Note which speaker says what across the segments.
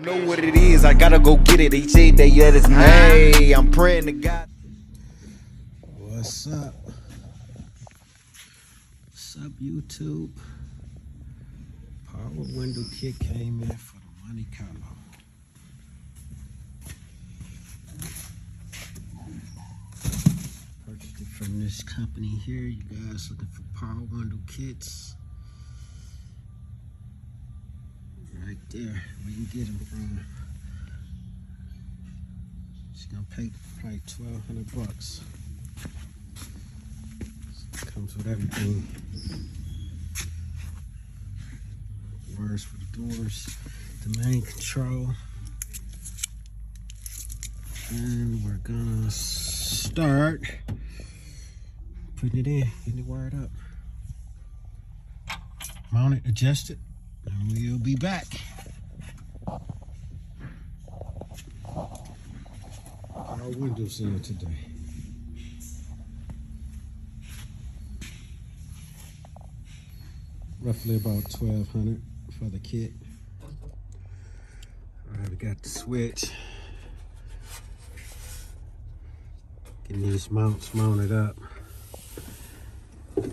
Speaker 1: Know what it is, I gotta go get it. They say that let us hey, I'm praying to God.
Speaker 2: What's up? What's up, YouTube? Power window kit came in for the money color. Purchased it from this company here. You guys looking for power window kits? Right there, where you get them from. She's gonna pay like $1,200. So it comes with everything. Wires for the doors, the main control, and we're gonna start putting it in, getting it wired up. Mount it, adjust it, and we'll be back. Our windows in today. Roughly about $1,200 for the kit. Alright, we got the switch. Getting these mounts mounted up.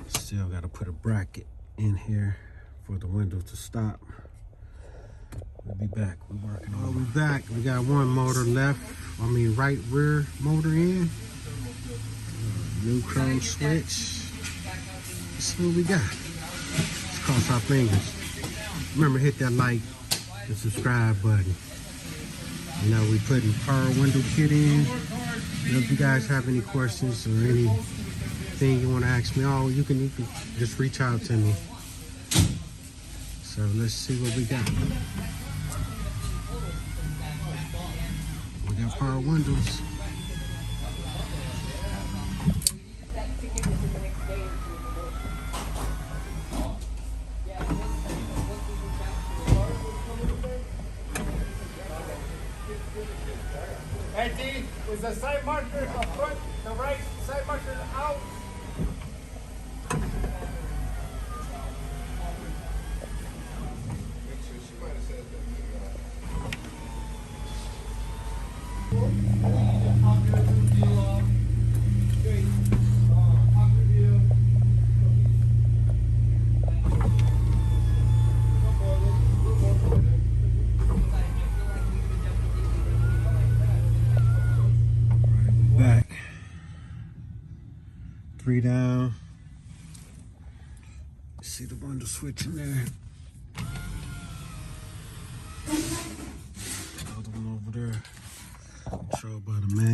Speaker 2: Still got to put a bracket in here for the window to stop. We'll be back. We're working on it. We're back. We got one motor left. Right rear motor in. New chrome switch. Let's see what we got. Let's cross our fingers. Remember, hit that like and subscribe button. You know, we putting power window kit in. You know, if you guys have any questions or anything you want to ask me, you can just reach out to me. So let's see what we got. We got power windows.
Speaker 3: Hey D, is the side marker up front, the right side marker out?
Speaker 2: Back. 3 down. See the window switch in there. Other one over there. Controlled by the man.